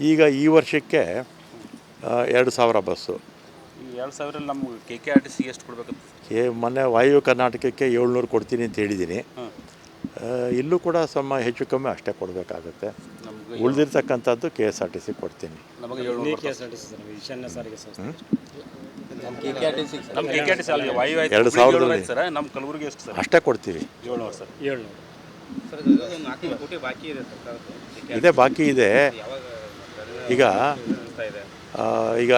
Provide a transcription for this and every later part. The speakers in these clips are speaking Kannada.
ಈಗ ಈ ವರ್ಷಕ್ಕೆ 2,000 ಬಸ್ಸು. ಈ 2,000 ನಮ್ಮ KKRTC ಎಷ್ಟು ಕೊಡಬೇಕು? ಮೊನ್ನೆ ವಾಯು ಕರ್ನಾಟಕಕ್ಕೆ 700 ಕೊಡ್ತೀನಿ ಅಂತ ಹೇಳಿದ್ದೀನಿ. ಇಲ್ಲೂ ಕೂಡ ಸ್ವಲ್ಪ ಹೆಚ್ಚು ಕಮ್ಮಿ ಅಷ್ಟೇ ಕೊಡಬೇಕಾಗುತ್ತೆ. ಉಳಿದಿರ್ತಕ್ಕಂಥದ್ದು KSRTC ಕೊಡ್ತೀನಿ. ನಮಗೆ ಈಶಾನ್ಯ ಸಾರಿಗೆ ಸಂಸ್ಥೆ ನಮ್ಮ KKRTC ಅಲ್ಲಿ ವಾಯು 2,000 ಸರ್, ನಮ್ಮ ಕಲಬುರಗಿ ಎಷ್ಟು ಸರ್? ಅಷ್ಟೇ ಕೊಡ್ತೀವಿ. 700 ಸರ್. 700 4 ಕೋಟಿ ಬಾಕಿ ಇದೆ ಸರ್ಕಾರದ್ದು. ಇದೇ ಬಾಕಿ ಇದೆ. ಈಗ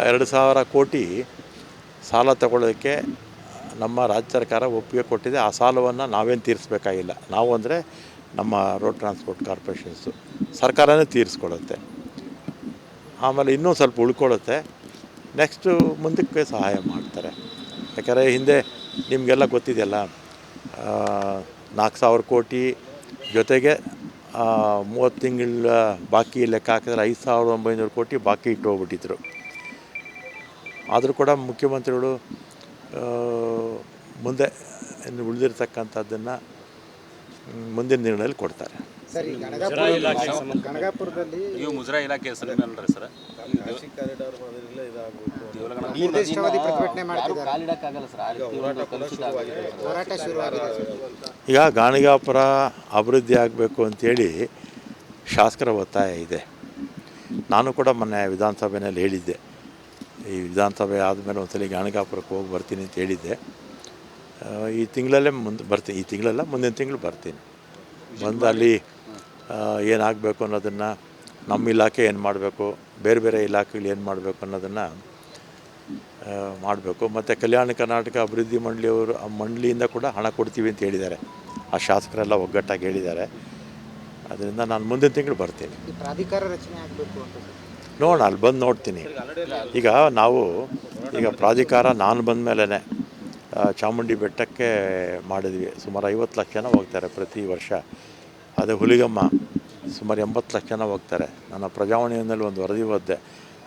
2,000 ಕೋಟಿ ಸಾಲ ತಗೊಳ್ಳೋದಕ್ಕೆ ನಮ್ಮ ರಾಜ್ಯ ಸರ್ಕಾರ ಒಪ್ಪಿಗೆ ಕೊಟ್ಟಿದೆ. ಆ ಸಾಲವನ್ನು ನಾವೇನು ತೀರಿಸ್ಬೇಕಾಗಿಲ್ಲ. ನಾವು ಅಂದರೆ ನಮ್ಮ ರೋಡ್ ಟ್ರಾನ್ಸ್ಪೋರ್ಟ್ ಕಾರ್ಪೊರೇಷನ್ಸು ಸರ್ಕಾರನೇ ತೀರಿಸ್ಕೊಡುತ್ತೆ. ಆಮೇಲೆ ಇನ್ನೂ ಸ್ವಲ್ಪ ಉಳ್ಕೊಳ್ಳುತ್ತೆ. ನೆಕ್ಸ್ಟು ಮುಂದಕ್ಕೆ ಸಹಾಯ ಮಾಡ್ತಾರೆ. ಯಾಕಂದರೆ ಹಿಂದೆ ನಿಮಗೆಲ್ಲ ಗೊತ್ತಿದೆಯಲ್ಲ, 4,000 ಕೋಟಿ ಜೊತೆಗೆ 30 ತಿಂಗಳ ಬಾಕಿ ಲೆಕ್ಕ ಹಾಕಿದ್ರೆ 5,900 ಕೋಟಿ ಬಾಕಿ ಇಟ್ಟು ಹೋಗ್ಬಿಟ್ಟಿದ್ರು. ಆದರೂ ಕೂಡ ಮುಖ್ಯಮಂತ್ರಿಗಳು ಮುಂದೆ ಉಳಿದಿರ್ತಕ್ಕಂಥದ್ದನ್ನು ಮುಂದಿನ ದಿನಗಳಲ್ಲಿ ಕೊಡ್ತಾರೆ. ಸರ್, ಈ ಗಣಗಾಪುರದಲ್ಲಿ ಇವು ಮುಜರಾ ಇಲಾಖೆ ಹೆಸರು ಅಲ್ರಿ ಸರ್? ನಿರ್ದಿಷ್ಟವಾದಿ ಪ್ರತಿಭಟನೆ ಮಾಡ್ತಿದ್ದಾರೆ. ಹೋರಾಟ ಶುರುವಾಗಿದೆ. ಈಗ ಗಾಣಿಗಾಪುರ ಅಭಿವೃದ್ಧಿ ಆಗಬೇಕು ಅಂಥೇಳಿ ಶಾಸಕರ ಒತ್ತಾಯ ಇದೆ. ನಾನು ಕೂಡ ಮೊನ್ನೆ ವಿಧಾನಸಭೆಯಲ್ಲಿ ಹೇಳಿದ್ದೆ, ಈ ವಿಧಾನಸಭೆ ಆದಮೇಲೆ ಒಂದ್ಸಲ ಗಾಣಿಗಾಪುರಕ್ಕೆ ಹೋಗಿ ಬರ್ತೀನಿ ಅಂತ ಹೇಳಿದ್ದೆ. ಈ ತಿಂಗಳಲ್ಲೇ ಬರ್ತೀನಿ. ಈ ತಿಂಗಳಲ್ಲ, ಮುಂದಿನ ತಿಂಗಳು ಬರ್ತೀನಿ. ಬಂದು ಅಲ್ಲಿ ಏನಾಗಬೇಕು ಅನ್ನೋದನ್ನು, ನಮ್ಮ ಇಲಾಖೆ ಏನು ಮಾಡಬೇಕು, ಬೇರೆ ಬೇರೆ ಇಲಾಖೆಗಳು ಏನು ಮಾಡಬೇಕು ಅನ್ನೋದನ್ನು ಮಾಡಬೇಕು. ಮತ್ತು ಕಲ್ಯಾಣ ಕರ್ನಾಟಕ ಅಭಿವೃದ್ಧಿ ಮಂಡಳಿಯವರು ಆ ಮಂಡಳಿಯಿಂದ ಕೂಡ ಹಣ ಕೊಡ್ತೀವಿ ಅಂತ ಹೇಳಿದ್ದಾರೆ. ಆ ಶಾಸಕರೆಲ್ಲ ಒಗ್ಗಟ್ಟಾಗಿ ಹೇಳಿದ್ದಾರೆ. ಅದರಿಂದ ನಾನು ಮುಂದಿನ ತಿಂಗಳು ಬರ್ತೀನಿ. ಈ ಪ್ರಾಧಿಕಾರ ರಚನೆ ಆಗಬೇಕು ಅಂತ ನೋಡೋಣ, ಅಲ್ಲಿ ಬಂದು ನೋಡ್ತೀನಿ. ಈಗ ಪ್ರಾಧಿಕಾರ ನಾನು ಬಂದ ಮೇಲೇ ಚಾಮುಂಡಿ ಬೆಟ್ಟಕ್ಕೆ ಮಾಡಿದ್ವಿ. ಸುಮಾರು 50 ಲಕ್ಷ ಜನ ಹೋಗ್ತಾರೆ ಪ್ರತಿ ವರ್ಷ. ಅದೇ ಹುಲಿಗಮ್ಮ ಸುಮಾರು 80 ಲಕ್ಷ ಜನ ಹೋಗ್ತಾರೆ. ನನ್ನ ಪ್ರಜಾವಾಣಿಯಲ್ಲಿ ಒಂದು ವರದಿ ಓದಿದೆ.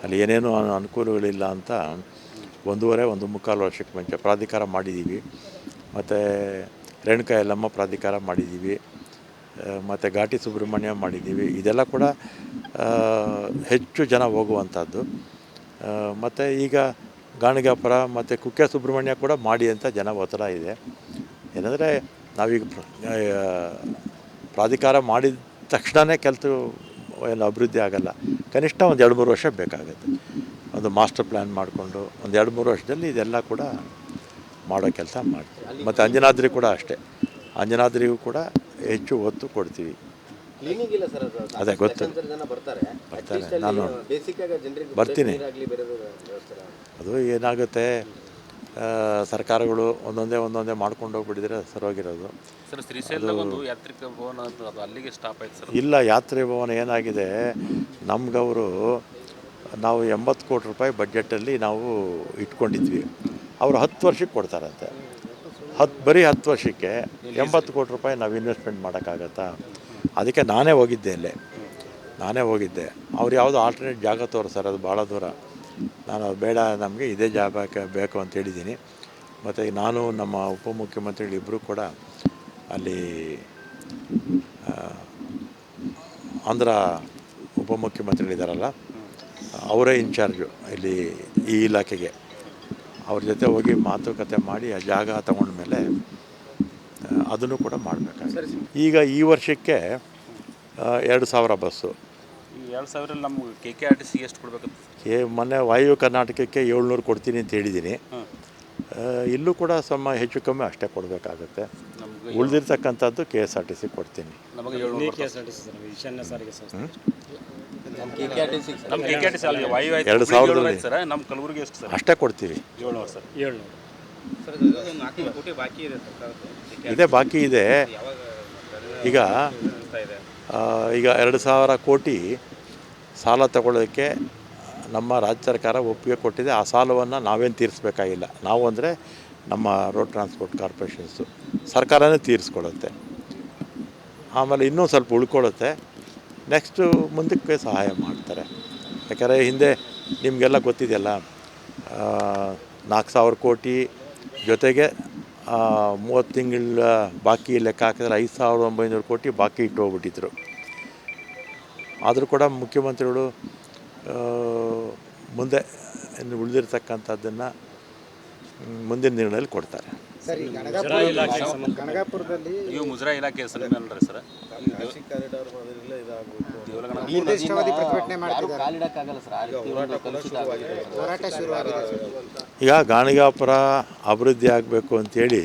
ಅಲ್ಲಿ ಏನೇನೂ ಅನುಕೂಲಗಳಿಲ್ಲ ಅಂತ 1.5 ವರ್ಷಕ್ಕೆ ಮುಂಚೆ ಪ್ರಾಧಿಕಾರ ಮಾಡಿದ್ದೀವಿ. ಮತ್ತು ರೇಣುಕಾ ಯಲ್ಲಮ್ಮ ಪ್ರಾಧಿಕಾರ ಮಾಡಿದ್ದೀವಿ. ಮತ್ತು ಘಾಟಿ ಸುಬ್ರಹ್ಮಣ್ಯ ಮಾಡಿದ್ದೀವಿ. ಇದೆಲ್ಲ ಕೂಡ ಹೆಚ್ಚು ಜನ ಹೋಗುವಂಥದ್ದು. ಮತ್ತು ಈಗ ಗಾಣಿಗಾಪುರ ಮತ್ತು ಕುಕ್ಕೆ ಸುಬ್ರಹ್ಮಣ್ಯ ಕೂಡ ಮಾಡಿ ಅಂತ ಜನ ಒತ್ತಡ ಇದೆ. ಏನಂದರೆ ನಾವೀಗ ಪ್ರಾಧಿಕಾರ ಮಾಡಿದ ತಕ್ಷಣವೇ ಏನು ಅಭಿವೃದ್ಧಿ ಆಗೋಲ್ಲ. ಕನಿಷ್ಠ ಒಂದು 2-3 ವರ್ಷ ಬೇಕಾಗುತ್ತೆ. ಒಂದು ಮಾಸ್ಟರ್ ಪ್ಲ್ಯಾನ್ ಮಾಡಿಕೊಂಡು ಒಂದು 2-3 ವರ್ಷದಲ್ಲಿ ಇದೆಲ್ಲ ಕೂಡ ಮಾಡೋ ಕೆಲಸ ಮಾಡ್ತೀವಿ. ಮತ್ತು ಅಂಜನಾದ್ರಿ ಕೂಡ ಅಷ್ಟೇ. ಅಂಜನಾದ್ರಿಗೂ ಕೂಡ ಹೆಚ್ಚು ಒತ್ತು ಕೊಡ್ತೀವಿ. ಅದೇ ಗೊತ್ತು, ಬರ್ತಾರೆ. ನಾನು ಬರ್ತೀನಿ. ಅದು ಏನಾಗುತ್ತೆ, ಸರ್ಕಾರಗಳು ಒಂದೊಂದೇ ಮಾಡ್ಕೊಂಡು ಹೋಗ್ಬಿಟ್ಟಿದ್ರೆ ಸರೋಗಿರೋದು. ಸರ್, ಶ್ರೀಶೈಲದಾಗ ಒಂದು ಯಾತ್ರಿಕ ಭವನ ಅದು ಅಲ್ಲಿಗೆ ಸ್ಟಾಪ್ ಆಯ್ತು ಸರ್. ಇಲ್ಲ, ಯಾತ್ರೆ ಭವನ ಏನಾಗಿದೆ, ನಮಗವರು ನಾವು 80 ಕೋಟಿ ರೂಪಾಯಿ ಬಡ್ಜೆಟಲ್ಲಿ ನಾವು ಇಟ್ಕೊಂಡಿದ್ವಿ. ಅವರು 10 ವರ್ಷಕ್ಕೆ ಕೊಡ್ತಾರಂತೆ. ಬರೀ 10 ವರ್ಷಕ್ಕೆ 80 ಕೋಟಿ ರೂಪಾಯಿ ನಾವು ಇನ್ವೆಸ್ಟ್ಮೆಂಟ್ ಮಾಡೋಕ್ಕಾಗತ್ತಾ? ಅದಕ್ಕೆ ನಾನೇ ಹೋಗಿದ್ದೆ. ಅವ್ರು ಯಾವುದೋ ಆಲ್ಟರ್ನೇಟ್ ಜಾಗ ತೋರಿಸ್ತಾರೆ, ಅದು ಭಾಳ ದೂರ. ನಾನು ಅದು ಬೇಡ, ನಮಗೆ ಇದೇ ಜಾಗ ಬೇಕು ಅಂತ ಹೇಳಿದ್ದೀನಿ. ಮತ್ತು ನಾನು ನಮ್ಮ ಉಪಮುಖ್ಯಮಂತ್ರಿಗಳಿಬ್ಬರು ಕೂಡ ಅಲ್ಲಿ ಆಂಧ್ರ ಉಪಮುಖ್ಯಮಂತ್ರಿಗಳಿದ್ದಾರಲ್ಲ, ಅವರೇ ಇನ್ಚಾರ್ಜು ಇಲ್ಲಿ ಈ ಇಲಾಖೆಗೆ. ಅವ್ರ ಜೊತೆ ಹೋಗಿ ಮಾತುಕತೆ ಮಾಡಿ ಆ ಜಾಗ ತಗೊಂಡ್ಮೇಲೆ ಅದನ್ನು ಕೂಡ ಮಾಡಬೇಕಾಗುತ್ತೆ. ಈಗ ಈ ವರ್ಷಕ್ಕೆ 2,000 ಬಸ್ಸು. ಈ 2,000 ನಮ್ಮ KKRTC ಎಷ್ಟು ಕೊಡಬೇಕು? ಮೊನ್ನೆ ವಾಯು ಕರ್ನಾಟಕಕ್ಕೆ 700 ಕೊಡ್ತೀನಿ ಅಂತ ಹೇಳಿದ್ದೀನಿ. ಇಲ್ಲೂ ಕೂಡ ಸ್ವಲ್ಪ ಹೆಚ್ಚು ಕಮ್ಮಿ ಅಷ್ಟೇ ಕೊಡಬೇಕಾಗುತ್ತೆ. ಉಳಿದಿರ್ತಕ್ಕಂಥದ್ದು KSRTC ಕೊಡ್ತೀನಿ. ನಮಗೆ ಈಶಾನ್ಯ ಸಾರಿಗೆ ಸಂಸ್ಥೆ ನಮ್ಮ KKRTC ಅಲ್ಲಿ ವಾಯು 2,000 ಸರ್, ನಮ್ಮ ಕಲಬುರಗಿ ಎಷ್ಟು ಸರ್? ಅಷ್ಟೇ ಕೊಡ್ತೀವಿ. 700 ಸರ್. 4 ಕೋಟಿ ಬಾಕಿ ಇದೆ ಸರ್ಕಾರದ್ದು. ಇದೇ ಬಾಕಿ ಇದೆ. ಈಗ 2,000 ಕೋಟಿ ಸಾಲ ತಗೊಳ್ಳೋದಕ್ಕೆ ನಮ್ಮ ರಾಜ್ಯ ಸರ್ಕಾರ ಒಪ್ಪಿಗೆ ಕೊಟ್ಟಿದೆ. ಆ ಸಾಲವನ್ನು ನಾವೇನು ತೀರಿಸ್ಬೇಕಾಗಿಲ್ಲ. ನಾವು ಅಂದರೆ ನಮ್ಮ ರೋಡ್ ಟ್ರಾನ್ಸ್ಪೋರ್ಟ್ ಕಾರ್ಪೊರೇಷನ್ಸು ಸರ್ಕಾರನೇ ತೀರಿಸ್ಕೊಡುತ್ತೆ. ಆಮೇಲೆ ಇನ್ನೂ ಸ್ವಲ್ಪ ಉಳ್ಕೊಳ್ಳುತ್ತೆ. ನೆಕ್ಸ್ಟು ಮುಂದಕ್ಕೆ ಸಹಾಯ ಮಾಡ್ತಾರೆ. ಯಾಕಂದರೆ ಹಿಂದೆ ನಿಮಗೆಲ್ಲ ಗೊತ್ತಿದೆಯಲ್ಲ, 4,000 ಕೋಟಿ ಜೊತೆಗೆ 30 ತಿಂಗಳ ಬಾಕಿ ಲೆಕ್ಕ ಹಾಕಿದ್ರೆ 5,900 ಕೋಟಿ ಬಾಕಿ ಇಟ್ಟು ಹೋಗ್ಬಿಟ್ಟಿದ್ರು. ಆದರೂ ಕೂಡ ಮುಖ್ಯಮಂತ್ರಿಗಳು ಮುಂದೆ ಇನ್ನು ಉಳಿದಿರ್ತಕ್ಕಂಥದ್ದನ್ನು ಮುಂದಿನ ದಿನಗಳಲ್ಲಿ ಕೊಡ್ತಾರೆ. ಸರ್ ಈ ಗಣಗಾಪುರದಲ್ಲಿ ನೀವು ಮುಜರಾಯಿ ಇಲಾಖೆ ಹೆಸರು ಅಲ್ರಿ ಸರ್ ನಿರ್ದಿಷ್ಟವಾದಿ ಪ್ರತಿಭಟನೆ ಮಾಡ್ತಿದ್ದಾರೆ. ಕಾಲಿಡಕ್ಕಾಗಲ್ಲ ಸರ್ ಹೋರಾಟ ಶುರುವಾಗಿದೆ. ಈಗ ಗಾಣಿಗಾಪುರ ಅಭಿವೃದ್ಧಿ ಆಗಬೇಕು ಅಂಥೇಳಿ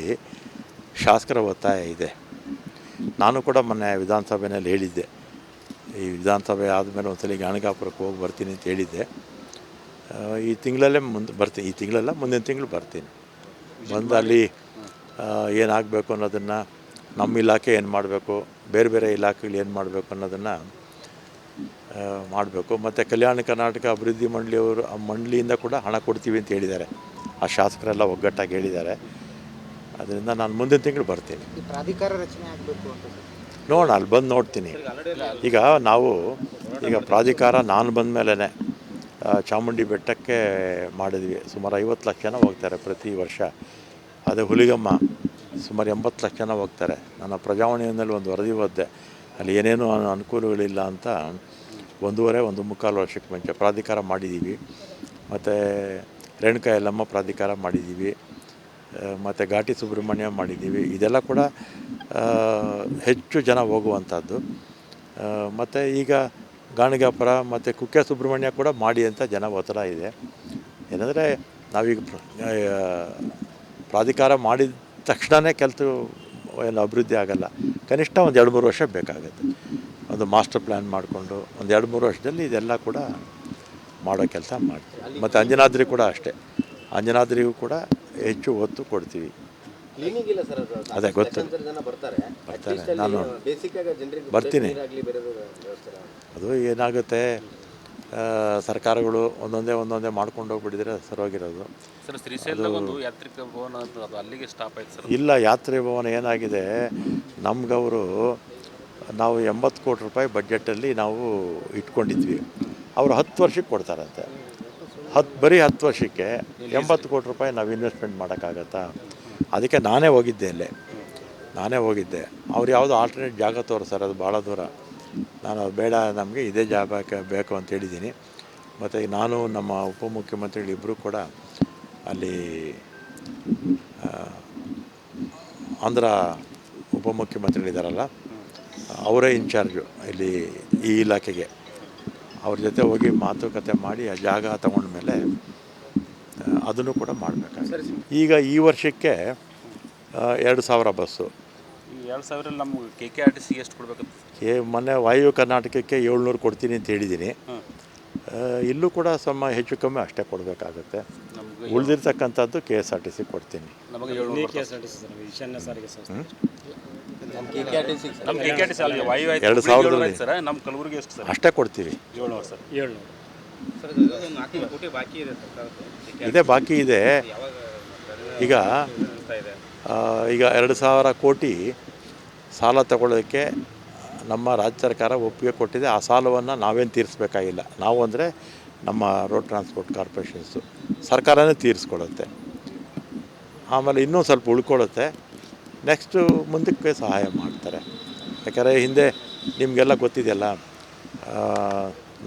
ಶಾಸಕರ ಒತ್ತಾಯ ಇದೆ. ನಾನು ಕೂಡ ಮೊನ್ನೆ ವಿಧಾನಸಭೆಯಲ್ಲಿ ಹೇಳಿದ್ದೆ, ಈ ವಿಧಾನಸಭೆ ಆದಮೇಲೆ ಒಂದ್ಸಲ ಗಾಣಿಗಾಪುರಕ್ಕೆ ಹೋಗಿ ಬರ್ತೀನಿ ಅಂತ ಹೇಳಿದ್ದೆ. ಈ ತಿಂಗಳಲ್ಲೇ ಬರ್ತೀನಿ, ಈ ತಿಂಗಳಲ್ಲ ಮುಂದಿನ ತಿಂಗಳು ಬರ್ತೀನಿ. ಬಂದು ಅಲ್ಲಿ ಏನಾಗಬೇಕು ಅನ್ನೋದನ್ನು, ನಮ್ಮ ಇಲಾಖೆ ಏನು ಮಾಡಬೇಕು, ಬೇರೆ ಬೇರೆ ಇಲಾಖೆಗಳು ಏನು ಮಾಡಬೇಕು ಅನ್ನೋದನ್ನು ಮಾಡಬೇಕು. ಮತ್ತು ಕಲ್ಯಾಣ ಕರ್ನಾಟಕ ಅಭಿವೃದ್ಧಿ ಮಂಡಳಿಯವರು ಆ ಮಂಡಳಿಯಿಂದ ಕೂಡ ಹಣ ಕೊಡ್ತೀವಿ ಅಂತ ಹೇಳಿದ್ದಾರೆ. ಆ ಶಾಸಕರೆಲ್ಲ ಒಗ್ಗಟ್ಟಾಗಿ ಹೇಳಿದ್ದಾರೆ. ಅದರಿಂದ ನಾನು ಮುಂದಿನ ತಿಂಗಳು ಬರ್ತೀನಿ. ಈ ಪ್ರಾಧಿಕಾರ ರಚನೆ ಆಗಬೇಕು ಅಂತ ಸರ್. ನೋಡೋಣ, ಅಲ್ಲಿ ಬಂದು ನೋಡ್ತೀನಿ. ಈಗ ನಾವು ಪ್ರಾಧಿಕಾರ ನಾನು ಬಂದ ಮೇಲೇ ಚಾಮುಂಡಿ ಬೆಟ್ಟಕ್ಕೆ ಮಾಡಿದ್ವಿ. ಸುಮಾರು 50 ಲಕ್ಷ ಜನ ಹೋಗ್ತಾರೆ ಪ್ರತಿ ವರ್ಷ. ಅದೇ ಹುಲಿಗಮ್ಮ ಸುಮಾರು 80 ಲಕ್ಷ ಜನ ಹೋಗ್ತಾರೆ. ನನ್ನ ಪ್ರಜಾವಾಣಿಯಲ್ಲಿ ಒಂದು ವರದಿ ಓದಿದೆ, ಅಲ್ಲಿ ಏನೇನೂ ಅನುಕೂಲಗಳಿಲ್ಲ ಅಂತ. 1.5 ವರ್ಷಕ್ಕೆ ಮುಂಚೆ ಪ್ರಾಧಿಕಾರ ಮಾಡಿದ್ದೀವಿ. ಮತ್ತು ರೇಣುಕಾ ಯಲ್ಲಮ್ಮ ಪ್ರಾಧಿಕಾರ ಮಾಡಿದ್ದೀವಿ. ಮತ್ತು ಘಾಟಿ ಸುಬ್ರಹ್ಮಣ್ಯ ಮಾಡಿದ್ದೀವಿ. ಇದೆಲ್ಲ ಕೂಡ ಹೆಚ್ಚು ಜನ ಹೋಗುವಂಥದ್ದು. ಮತ್ತು ಈಗ ಗಾಣಿಗಾಪುರ ಮತ್ತು ಕುಕ್ಕೆ ಸುಬ್ರಹ್ಮಣ್ಯ ಕೂಡ ಮಾಡಿ ಅಂತ ಜನ ಒತ್ತಡ ಇದೆ. ಏನಂದರೆ ನಾವೀಗ ಪ್ರಾಧಿಕಾರ ಮಾಡಿದ ತಕ್ಷಣವೇ ಏನು ಅಭಿವೃದ್ಧಿ ಆಗೋಲ್ಲ. ಕನಿಷ್ಠ ಒಂದು 2-3 ವರ್ಷ ಬೇಕಾಗುತ್ತೆ. ಒಂದು ಮಾಸ್ಟರ್ ಪ್ಲ್ಯಾನ್ ಮಾಡಿಕೊಂಡು ಒಂದು 2-3 ವರ್ಷದಲ್ಲಿ ಇದೆಲ್ಲ ಕೂಡ ಮಾಡೋ ಕೆಲಸ ಮಾಡ್ತೀವಿ. ಮತ್ತು ಅಂಜನಾದ್ರಿ ಕೂಡ ಅಷ್ಟೇ, ಅಂಜನಾದ್ರಿಗೂ ಕೂಡ ಹೆಚ್ಚು ಒತ್ತು ಕೊಡ್ತೀವಿ. ಅದೇ ಗೊತ್ತು, ಬರ್ತಾರೆ. ನಾನು ಬರ್ತೀನಿ. ಅದು ಏನಾಗುತ್ತೆ, ಸರ್ಕಾರಗಳು ಒಂದೊಂದೇ ಮಾಡ್ಕೊಂಡು ಹೋಗ್ಬಿಟ್ಟಿದ್ರೆ ಸರೋಗಿರೋದು. ಸರ್ ಶ್ರೀಶೈಲದಾಗ ಒಂದು ಯಾತ್ರಿಕ ಭವನ ಅದು ಅಲ್ಲಿಗೆ ಸ್ಟಾಪ್ ಆಯ್ತು ಸರ್. ಇಲ್ಲ, ಯಾತ್ರೆ ಭವನ ಏನಾಗಿದೆ, ನಮಗವರು ನಾವು 80 ಕೋಟಿ ರೂಪಾಯಿ ಬಡ್ಜೆಟಲ್ಲಿ ನಾವು ಇಟ್ಕೊಂಡಿದ್ವಿ. ಅವರು 10 ವರ್ಷಕ್ಕೆ ಕೊಡ್ತಾರಂತೆ. ಬರೀ 10 ವರ್ಷಕ್ಕೆ 80 ಕೋಟಿ ರೂಪಾಯಿ ನಾವು ಇನ್ವೆಸ್ಟ್ಮೆಂಟ್ ಮಾಡೋಕ್ಕಾಗತ್ತಾ? ಅದಕ್ಕೆ ನಾನೇ ಹೋಗಿದ್ದೆ. ಅವ್ರು ಯಾವುದೋ ಆಲ್ಟರ್ನೇಟ್ ಜಾಗ ತೋರಿಸ್ತಾರೆ, ಅದು ಭಾಳ ದೂರ. ನಾನು ಅದು ಬೇಡ, ನಮಗೆ ಇದೇ ಜಾಗ ಬೇಕು ಅಂತ ಹೇಳಿದ್ದೀನಿ. ಮತ್ತು ನಾನು ನಮ್ಮ ಉಪಮುಖ್ಯಮಂತ್ರಿಗಳಿಬ್ಬರು ಕೂಡ ಅಲ್ಲಿ ಆಂಧ್ರ ಉಪಮುಖ್ಯಮಂತ್ರಿಗಳಿದ್ದಾರಲ್ಲ, ಅವರೇ ಇನ್ಚಾರ್ಜು ಇಲ್ಲಿ ಈ ಇಲಾಖೆಗೆ. ಅವ್ರ ಜೊತೆ ಹೋಗಿ ಮಾತುಕತೆ ಮಾಡಿ ಆ ಜಾಗ ತಗೊಂಡ್ಮೇಲೆ ಅದನ್ನು ಕೂಡ ಮಾಡಬೇಕಾಗುತ್ತೆ. ಈಗ ಈ ವರ್ಷಕ್ಕೆ 2,000 ಬಸ್ಸು. ಈ 2,000 ನಮ್ಮ KKRTC ಎಷ್ಟು ಕೊಡಬೇಕು? ಮೊನ್ನೆ ವಾಯು ಕರ್ನಾಟಕಕ್ಕೆ 700 ಕೊಡ್ತೀನಿ ಅಂತ ಹೇಳಿದ್ದೀನಿ. ಇಲ್ಲೂ ಕೂಡ ಸ್ವಲ್ಪ ಹೆಚ್ಚು ಕಮ್ಮಿ ಅಷ್ಟೇ ಕೊಡಬೇಕಾಗುತ್ತೆ. ಉಳಿದಿರ್ತಕ್ಕಂಥದ್ದು KSRTC ಕೊಡ್ತೀನಿ. ನಮಗೆ 2,000 ಸರ್, ನಮ್ಮ ಕಲಬುರಗಿ ಎಷ್ಟು ಸರ್? ಅಷ್ಟೇ ಕೊಡ್ತೀವಿ. 700 ಸರ್. 400 ಕೋಟಿ ಬಾಕಿ ಇದೆ ಸರ್. ಇದೇ ಬಾಕಿ ಇದೆ. ಈಗ 2,000 ಕೋಟಿ ಸಾಲ ತಗೊಳ್ಳೋದಕ್ಕೆ ನಮ್ಮ ರಾಜ್ಯ ಸರ್ಕಾರ ಒಪ್ಪಿಗೆ ಕೊಟ್ಟಿದೆ. ಆ ಸಾಲವನ್ನು ನಾವೇನು ತೀರಿಸ್ಬೇಕಾಗಿಲ್ಲ. ನಾವು ಅಂದರೆ ನಮ್ಮ ರೋಡ್ ಟ್ರಾನ್ಸ್ಪೋರ್ಟ್ ಕಾರ್ಪೊರೇಷನ್ಸು, ಸರ್ಕಾರನೇ ತೀರಿಸ್ಕೊಡುತ್ತೆ. ಆಮೇಲೆ ಇನ್ನೂ ಸ್ವಲ್ಪ ಉಳ್ಕೊಳ್ಳುತ್ತೆ. ನೆಕ್ಸ್ಟು ಮುಂದಕ್ಕೆ ಸಹಾಯ ಮಾಡ್ತಾರೆ. ಯಾಕಂದರೆ ಹಿಂದೆ ನಿಮಗೆಲ್ಲ ಗೊತ್ತಿದೆಯಲ್ಲ,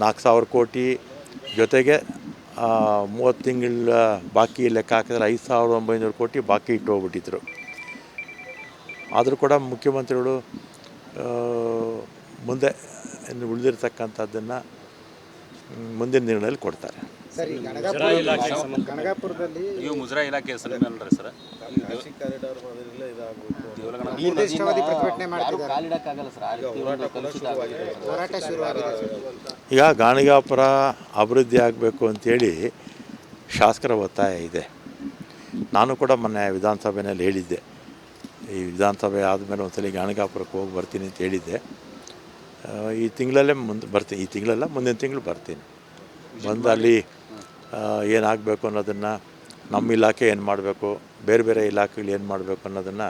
4,000 ಕೋಟಿ ಜೊತೆಗೆ 30 ತಿಂಗಳ ಬಾಕಿ ಲೆಕ್ಕ ಹಾಕಿದ್ರೆ 5,900 ಕೋಟಿ ಬಾಕಿ ಇಟ್ಟು ಹೋಗ್ಬಿಟ್ಟಿದ್ರು. ಆದರೂ ಕೂಡ ಮುಖ್ಯಮಂತ್ರಿಗಳು ಮುಂದೆ ಇನ್ನು ಉಳಿದಿರ್ತಕ್ಕಂಥದ್ದನ್ನು ಮುಂದಿನ ದಿನಗಳಲ್ಲಿ ಕೊಡ್ತಾರೆ. ಸರ್ ಈ ಗಣಗಾಪುರದಲ್ಲಿ ನೀವು ಮುಜರಾಯಿ ಇಲಾಖೆ ಹೆಸರು ಅಲ್ರಿ ಸರ್ ನಿರ್ದಿಷ್ಟವಾದಿ ಪ್ರತಿಭಟನೆ ಮಾಡ್ತಿದ್ದಾರೆ. ಕಾಲಿಡಕ್ಕಾಗಲ್ಲ ಸರ್ ಹೋರಾಟ ಶುರುವಾಗಿದೆ. ಈಗ ಗಾಣಿಗಾಪುರ ಅಭಿವೃದ್ಧಿ ಆಗಬೇಕು ಅಂಥೇಳಿ ಶಾಸಕರ ಒತ್ತಾಯ ಇದೆ. ನಾನು ಕೂಡ ಮೊನ್ನೆ ವಿಧಾನಸಭೆಯಲ್ಲಿ ಹೇಳಿದ್ದೆ, ಈ ವಿಧಾನಸಭೆ ಆದಮೇಲೆ ಒಂದ್ಸಲ ಗಾಣಿಗಾಪುರಕ್ಕೆ ಹೋಗಿ ಬರ್ತೀನಿ ಅಂತ ಹೇಳಿದ್ದೆ. ಈ ತಿಂಗಳಲ್ಲೇ ಬರ್ತೀನಿ, ಈ ತಿಂಗಳಲ್ಲ ಮುಂದಿನ ತಿಂಗಳು ಬರ್ತೀನಿ. ಬಂದು ಅಲ್ಲಿ ಏನಾಗಬೇಕು ಅನ್ನೋದನ್ನು, ನಮ್ಮ ಇಲಾಖೆ ಏನು ಮಾಡಬೇಕು, ಬೇರೆ ಬೇರೆ ಇಲಾಖೆಗಳು ಏನು ಮಾಡಬೇಕು ಅನ್ನೋದನ್ನು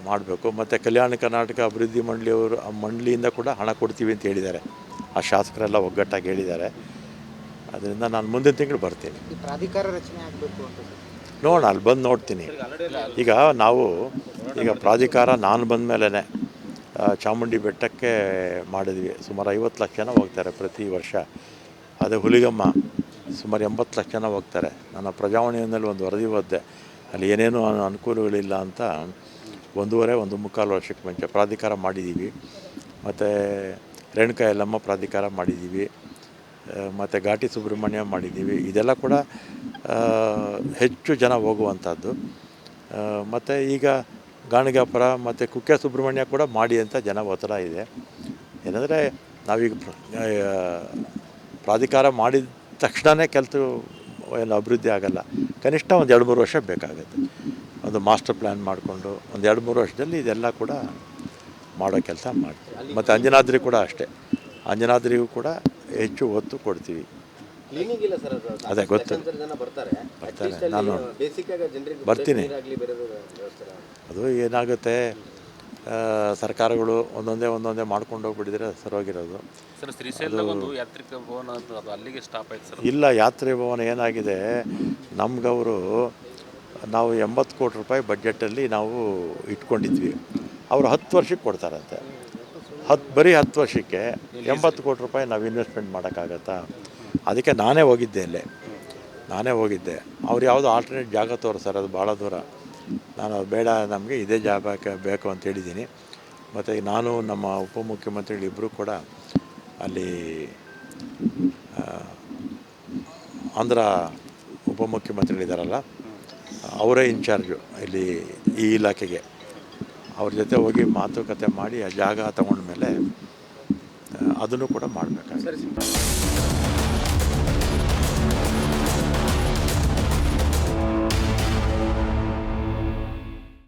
ಮಾಡಬೇಕು. ಮತ್ತು ಕಲ್ಯಾಣ ಕರ್ನಾಟಕ ಅಭಿವೃದ್ಧಿ ಮಂಡಳಿಯವರು ಆ ಮಂಡಳಿಯಿಂದ ಕೂಡ ಹಣ ಕೊಡ್ತೀವಿ ಅಂತ ಹೇಳಿದ್ದಾರೆ. ಆ ಶಾಸಕರೆಲ್ಲ ಒಗ್ಗಟ್ಟಾಗಿ ಹೇಳಿದ್ದಾರೆ. ಅದರಿಂದ ನಾನು ಮುಂದಿನ ತಿಂಗಳು ಬರ್ತೀನಿ. ಈ ಪ್ರಾಧಿಕಾರ ರಚನೆ ಆಗಬೇಕು ಅಂತ ಸರ್. ನೋಡೋಣ, ಅಲ್ಲಿ ಬಂದು ನೋಡ್ತೀನಿ. ಈಗ ನಾವು ಪ್ರಾಧಿಕಾರ ನಾನು ಬಂದ ಮೇಲೇ ಚಾಮುಂಡಿ ಬೆಟ್ಟಕ್ಕೆ ಮಾಡಿದ್ವಿ. ಸುಮಾರು 50 ಲಕ್ಷ ಜನ ಹೋಗ್ತಾರೆ ಪ್ರತಿ ವರ್ಷ. ಅದೇ ಹುಲಿಗಮ್ಮ ಸುಮಾರು 80 ಲಕ್ಷ ಜನ ಹೋಗ್ತಾರೆ. ನನ್ನ ಪ್ರಜಾವಾಣಿಯಲ್ಲಿ ಒಂದು ವರದಿ ಓದಿದೆ, ಅಲ್ಲಿ ಏನೇನೂ ಅನುಕೂಲಗಳಿಲ್ಲ ಅಂತ. 1.5 ವರ್ಷಕ್ಕೆ ಮುಂಚೆ ಪ್ರಾಧಿಕಾರ ಮಾಡಿದ್ದೀವಿ. ಮತ್ತು ರೇಣುಕಾ ಯಲ್ಲಮ್ಮ ಪ್ರಾಧಿಕಾರ ಮಾಡಿದ್ದೀವಿ. ಮತ್ತು ಘಾಟಿ ಸುಬ್ರಹ್ಮಣ್ಯ ಮಾಡಿದ್ದೀವಿ. ಇದೆಲ್ಲ ಕೂಡ ಹೆಚ್ಚು ಜನ ಹೋಗುವಂಥದ್ದು. ಮತ್ತು ಈಗ ಗಾಣಗಾಪುರ ಮತ್ತು ಕುಕ್ಕೆ ಸುಬ್ರಹ್ಮಣ್ಯ ಕೂಡ ಮಾಡಿ ಅಂತ ಜನ ಒತ್ತಡ ಇದೆ. ಏನಂದರೆ ನಾವೀಗ ಪ್ರಾಧಿಕಾರ ಮಾಡಿದ ತಕ್ಷಣವೇ ಏನು ಅಭಿವೃದ್ಧಿ ಆಗಲ್ಲ. ಕನಿಷ್ಠ ಒಂದು 2-3 ವರ್ಷ ಬೇಕಾಗುತ್ತೆ. ಒಂದು ಮಾಸ್ಟರ್ ಪ್ಲ್ಯಾನ್ ಮಾಡಿಕೊಂಡು ಒಂದು 2-3 ವರ್ಷದಲ್ಲಿ ಇದೆಲ್ಲ ಕೂಡ ಮಾಡೋ ಕೆಲಸ ಮಾಡ್ತೀವಿ. ಮತ್ತು ಅಂಜನಾದ್ರಿ ಕೂಡ ಅಷ್ಟೇ. ಅಂಜನಾದ್ರಿಗೂ ಕೂಡ ಹೆಚ್ಚು ಒತ್ತು ಕೊಡ್ತೀವಿ. ಅದೇ ಗೊತ್ತು, ಬರ್ತಾರೆ. ನಾನು ಬರ್ತೀನಿ. ಅದು ಏನಾಗುತ್ತೆ, ಸರ್ಕಾರಗಳು ಒಂದೊಂದೇ ಮಾಡ್ಕೊಂಡು ಹೋಗ್ಬಿಟ್ಟಿದ್ರೆ ಸರೋಗಿರೋದು. ಸರ್ ಶ್ರೀಶೈಲ ಒಂದು ಯಾತ್ರಿಕ ಭವನ ಅದು ಅಲ್ಲಿಗೆ ಸ್ಟಾಪ್ ಆಯ್ತು ಸರ್. ಇಲ್ಲ, ಯಾತ್ರೆ ಭವನ ಏನಾಗಿದೆ, ನಮ್ಗವರು ನಾವು 80 ಕೋಟಿ ರೂಪಾಯಿ ಬಡ್ಜೆಟಲ್ಲಿ ನಾವು ಇಟ್ಕೊಂಡಿದ್ವಿ. ಅವರು 10 ವರ್ಷಕ್ಕೆ ಕೊಡ್ತಾರಂತೆ. ಬರೀ 10 ವರ್ಷಕ್ಕೆ 80 ಕೋಟಿ ರೂಪಾಯಿ ನಾವು ಇನ್ವೆಸ್ಟ್ಮೆಂಟ್ ಮಾಡೋಕ್ಕಾಗತ್ತಾ? ಅದಕ್ಕೆ ನಾನೇ ಹೋಗಿದ್ದೆ. ಅವ್ರು ಯಾವುದೋ ಆಲ್ಟರ್ನೇಟ್ ಜಾಗ ತೋರಿಸ್ತಾರೆ, ಅದು ಭಾಳ ದೂರ. ನಾನು ಅದು ಬೇಡ, ನಮಗೆ ಇದೇ ಜಾಗ ಬೇಕು ಅಂತ ಹೇಳಿದ್ದೀನಿ. ಮತ್ತು ನಾನು ನಮ್ಮ ಉಪಮುಖ್ಯಮಂತ್ರಿಗಳು ಇಬ್ಬರು ಕೂಡ ಅಲ್ಲಿ ಆಂಧ್ರ ಉಪಮುಖ್ಯಮಂತ್ರಿಗಳಿದ್ದಾರಲ್ಲ, ಅವರೇ ಇನ್ಚಾರ್ಜು ಇಲ್ಲಿ ಈ ಇಲಾಖೆಗೆ. ಅವ್ರ ಜೊತೆ ಹೋಗಿ ಮಾತುಕತೆ ಮಾಡಿ ಆ ಜಾಗ ತಗೊಂಡ್ಮೇಲೆ ಅದನ್ನು ಕೂಡ ಮಾಡಬೇಕಾಗುತ್ತೆ.